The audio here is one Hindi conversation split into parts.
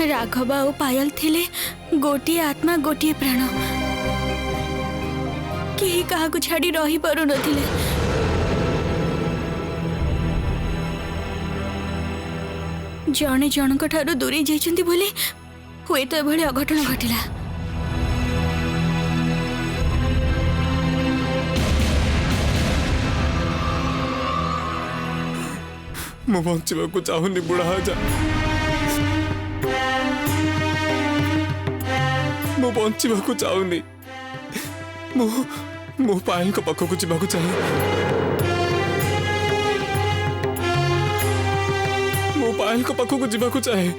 राघव और पायल थिले गोटे आत्मा गोटे प्राण केही काहाकू छाड़ी रही पारु नथिले। जणे जनक ठारू दूरी जाइछन्ती बोली हुए तो एभली अघटन घटिला। मु बंचवा को चाहूनी बुढ़ा जा, मु बंचवा को चाहूनी। मु पायल को पाखक को जावाक चाहे, मु पायल को पाखक को जावाक चाहे।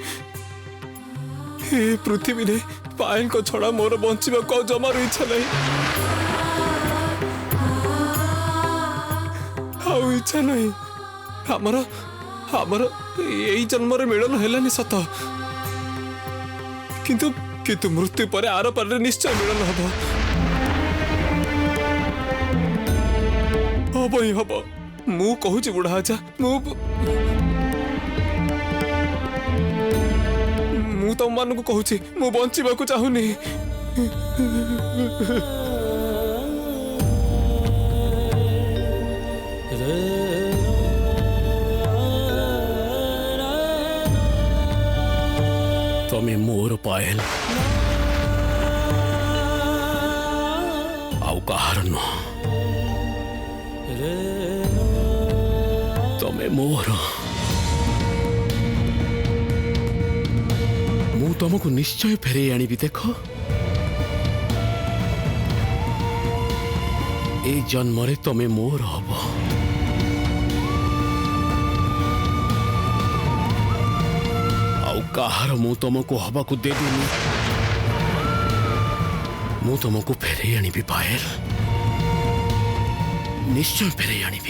ए पृथ्वी रे पायल को छड़ा मोर बंचवा को जमार इच्छा नहीं, आउ इच्छा नहीं। हमर हमर यही जन्म मिलन हेलानी सत, किंतु किंतु मृत्यु पर आर पर निश्चय मिलन हब ही हब। मु कहूची बुढ़ा जा, मु तुम मान को कहूची मु बंचीबा को चाहूनी। तमे मोर पायल आउ कहार नुह, तमे मोर। मु तुमको निश्चय फेरे आनी। देख ए जन्म रे तमे मोर हब। आउ कहार मु तुमको हवा को देबीनी। मु तुमको फेरे आनी पायल, निश्चय फेरे आनी।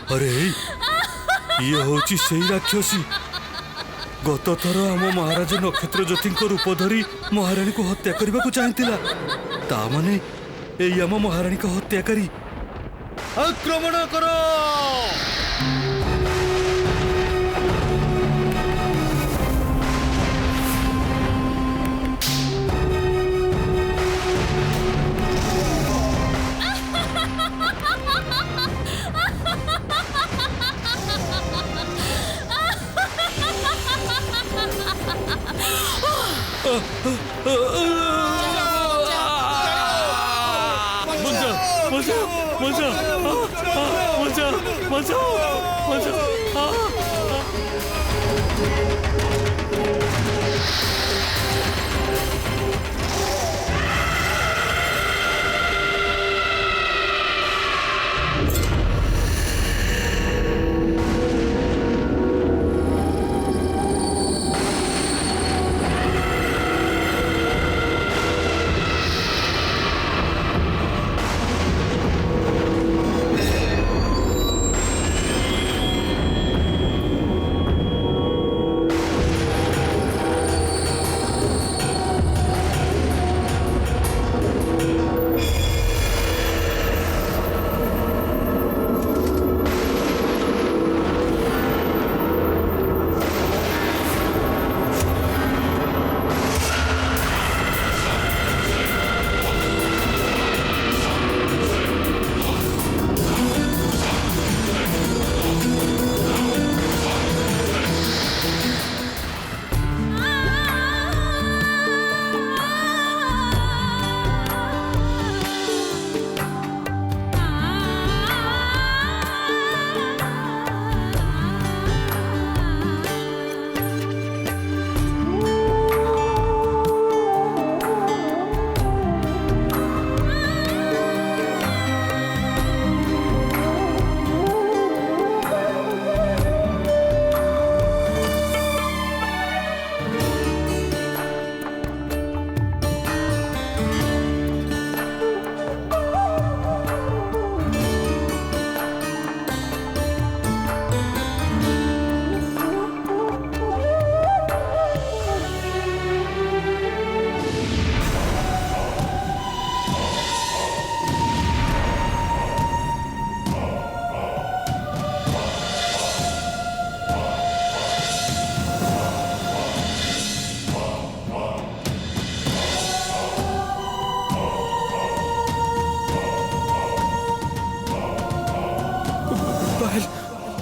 अरे ये होची सेई राक्षसी गत थर आम महाराज नक्षत्र ज्योति रूप धरी महाराणी को हत्या करने को चाहता। ता माने एई आम महाराणी को हत्याकारी। आक्रमण करो।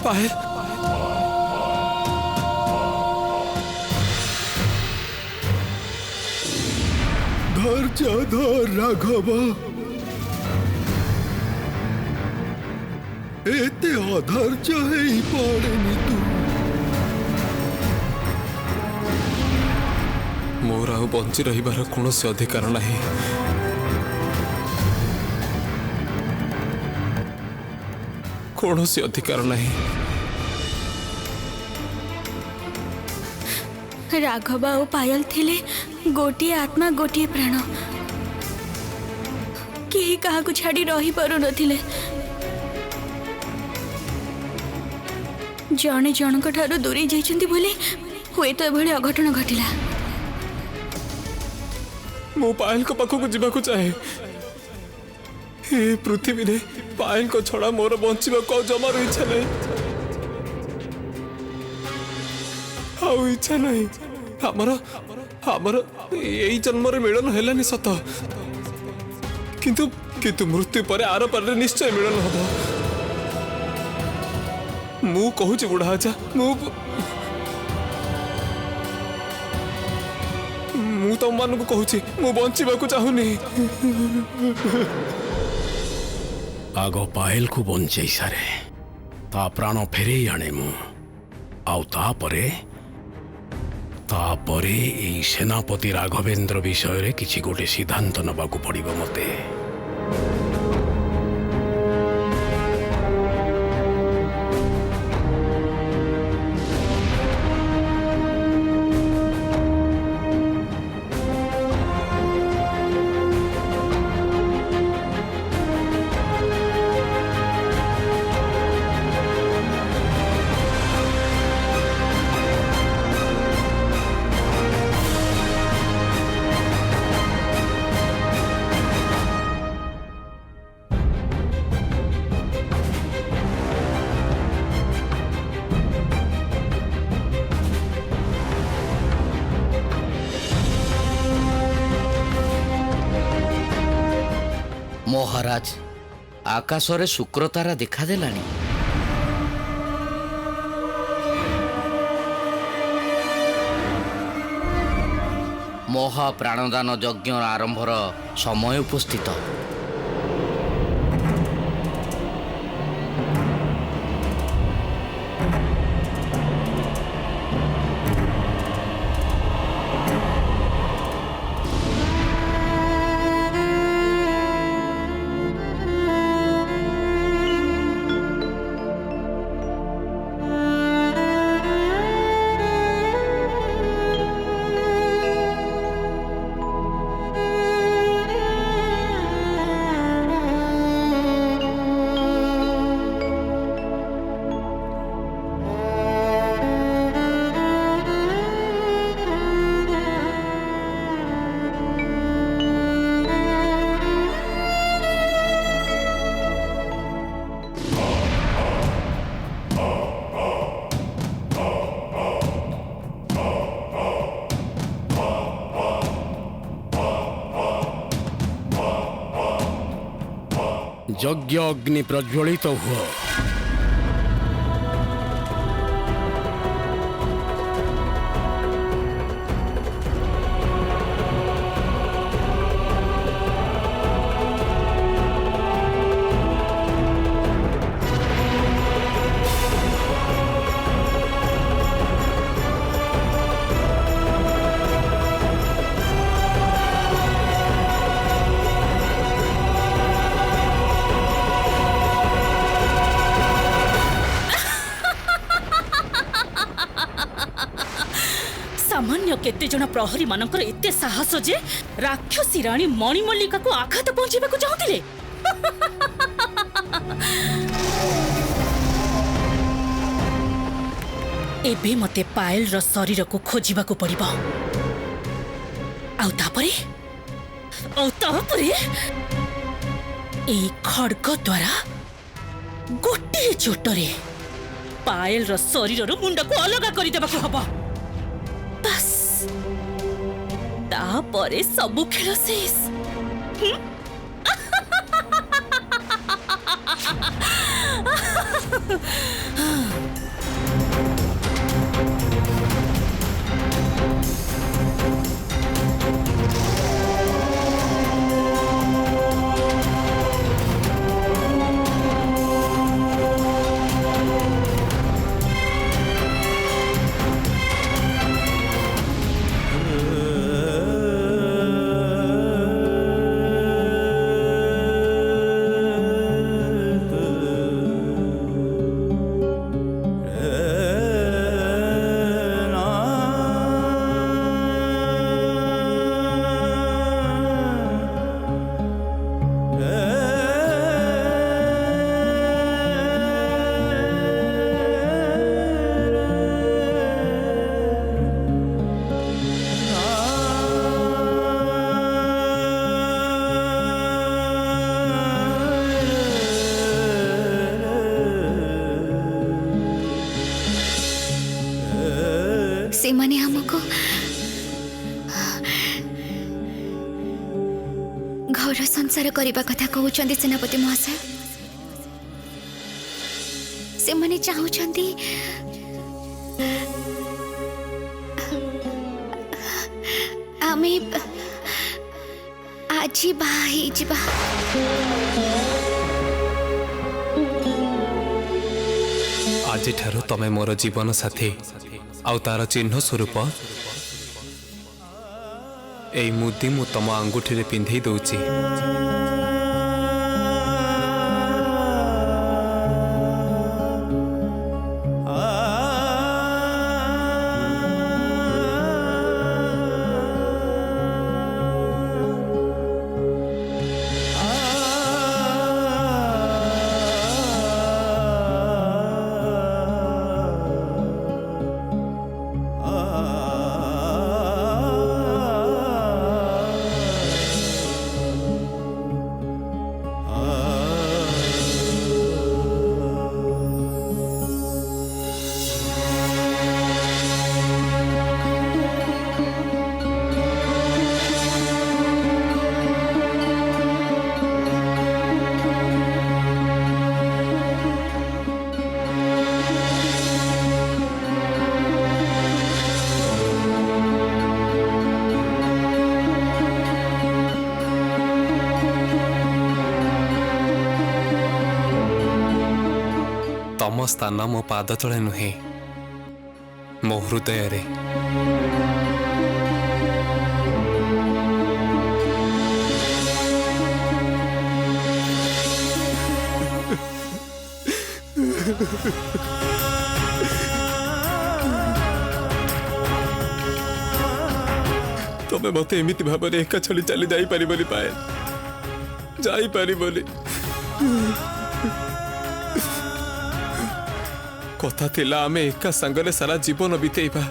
पायल धैर्य धर राघव, एते अधैर्य हेई पड़ेनी तू। मोर आउ बंची रहिबार कौनसी अधिकार नहीं। कौनसी अधिकार नहीं। राघव और पायल थिले गोटे आत्मा गोटे प्राण। केही काहाकु छाड़ी रही पारु नथिले। जणे जनक ठारू दूरी जाइछन्ती बोली हुए तो एभली अघटन घटिला। मु पायल को पाखक जीवाकू चाहे। ए पृथ्वी रे पायल को छड़ा मोर बंचिबा को जमार इच्छा नहीं। आउ इच्छा नहीं। हमर हमर एई जन्म रे मिलन हेलानी सत, किंतु किंतु मृत्यु पर आर पर निश्चय मिलन हबो। मु कहूची बुढ़ा आजा, मु तुम मान को कहूची मु बंचिबा को चाहुनी। आग पायल को बंचई सारे ता प्राण फेरे आने मु आउ तापरे एई सेनापति राघवेंद्र विषय रे किछि गोटे सिद्धांत नबाकू पड़िबो मते। महाराज आकाशरे शुक्रतारा देखादेलानी। महाप्राणदान यज्ञ आरंभर समय उपस्थित। यज्ञ अग्नि प्रज्वलित हुआ। सामान्य केते जन प्रहरी मानकर एते साहस जे राक्षसी रानी मणिमल्लिका को आघात पहुंचेबा को चाहुतिले। एबे मते पायल रो शरीर को खोजिबा को पड़िबो। आउ तापरे ए खड्ग द्वारा गोटे चोटरे पायल रो शरीर रो मुंडा को अलग करि देबा को हबो। बस तापरे सबु खेल शेष। से माने हमको घर संसार करने कथा कहते सेनापति महाशय से माने चाहूँगी आमे आज बाहा आज ठारो तमे मोर जीवन साथी आउ तार चिन्ह स्वरूप एई मुदी मु तम आंगुठी रे पिंधई दउची। तम स्थान मो पाद तले नुहे मो हृदय रे। तमे मत एमती भाव एका छड़ी चली जाई पारी बोली पाए जाई पारी बोली कथा थिला आमे एका संगरे सारा जीवन बितेइबा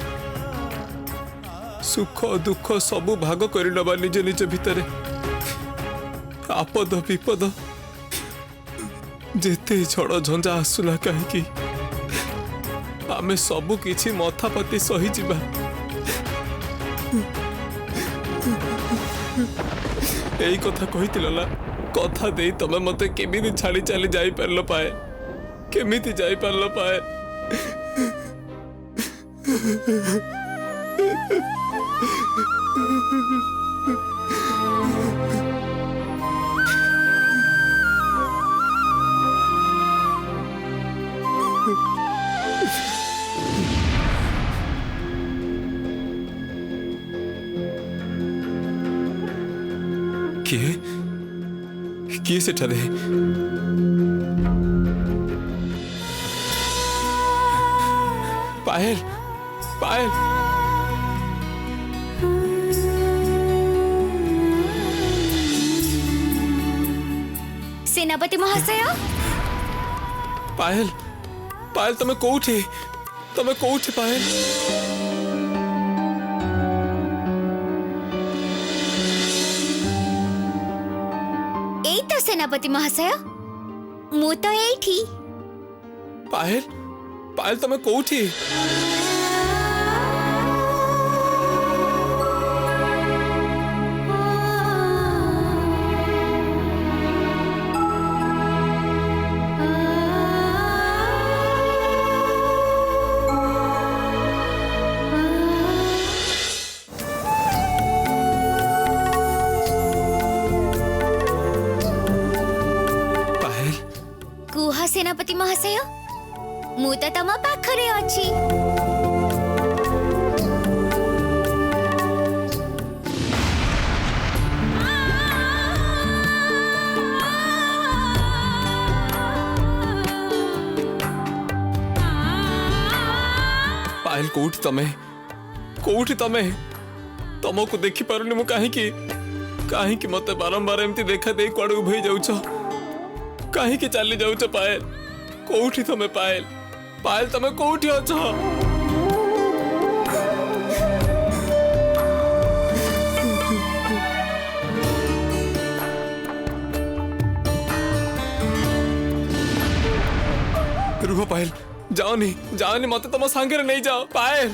सुख दुख सबु भाग कर नबा निज निज भितर आपद विपद जेते झड़ झंझा आसुना कहीं आमे सबु किछि मथापति सही जिबा। एई कथा कहितिल ना कथा देई तमे मते केमिति छाड़ी चली जाई परलो पाए केमिति जाई परलो पाए। किए सेठारे पायल पायल सेनापति महाशय पायल पायल तमे कोठी पायल एई तो सेनापति महाशय मु तो एठी। पायल पायल तमे कोठी कुहा सेनापति महाशय मु तो तम पाखरे अछि। पायल कोठी तमे तमको देखि पारुनी मु काहे मते बारंबार एमती देखा दे कुआडे उभई जाउछ काहे चली जाउछ पायल कोठी तमे पायल तमे कोठी अछ। रुह पायल जाओनी मते तम सांगे नहीं जाओ पायल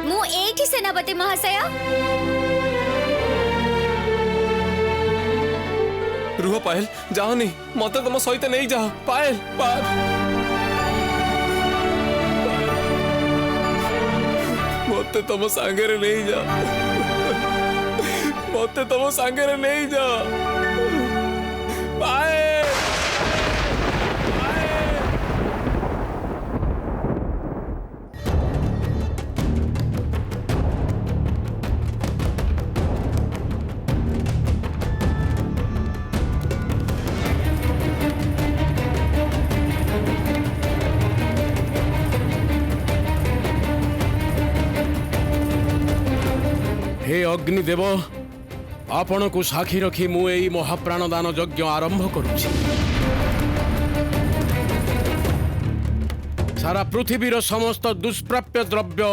ମୁଁ ଏଇଠି ସେନାପତି ମହାଶୟ। रुह पायल जाओनी मत तुम सहित नहीं जाओ पायल पायल मत तुम सांगरे नहीं जा मत तुम सांगरे नहीं जा पायल हे अग्निदेव आपण को साक्षी रखी मु एई महाप्राण दान यज्ञ आरंभ करुछि। सारा पृथ्वीर समस्त दुष्प्राप्य द्रव्य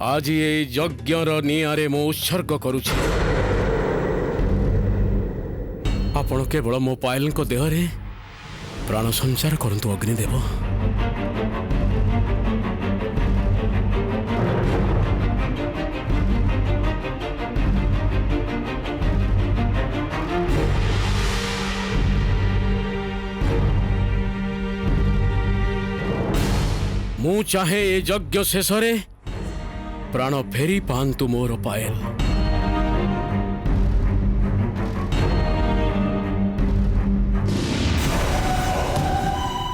आज ये यज्ञर निआरे मु उत्सर्ग करुछि। आपण केवल मो पायल को देहरे प्राण संचार करंतु अग्निदेव। मु चाहे ये यज्ञ शेषरे प्राण फेरी पांतु मोर पायल।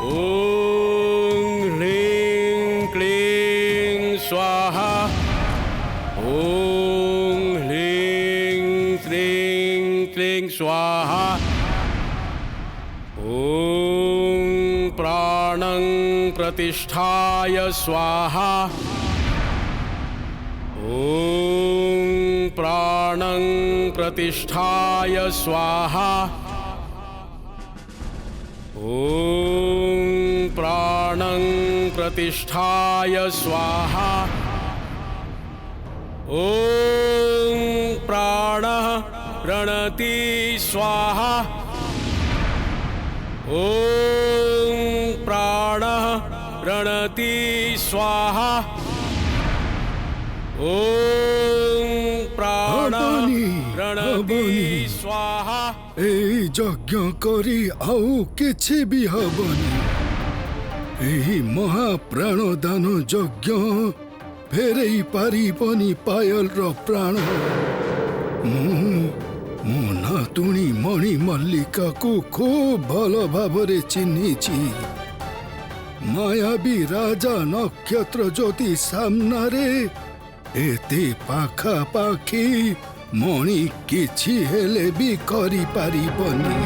ओम ह्रीं क्लीं स्वाहा। ओम ह्रीं श्रीं क्लीं स्वाहा। ओम प्राणं प्रतिष्ठाय स्वाहा। ओम प्राणं प्रतिष्ठाय स्वाहा। ओम प्राणं प्रतिष्ठाय स्वाहा। ओम प्राणः रणति स्वाहा। ओम प्राणः रणति स्वाहा। ओम प्राणः रणति स्वाहा। এই যজ্ঞ করি আউ কিছু বি হবনি। এই মহাপ্রাণ দান যজ্ঞ ফেরেই পারিবনি পায়লর প্রাণ। ମୋ ନାତୁଣୀ ମଣି ମଲ୍ଲିକାକୁ ଖୁବ୍ ଭଲ ଭାବରେ ଚିହ୍ନିଛି। ମାୟାବୀ ରାଜା ନକ୍ଷତ୍ର ଜ୍ୟୋତି ସାମ୍ନାରେ ଏତେ ପାଖାପାଖି ମଣି କିଛି ହେଲେ ବି କରିପାରିବନି।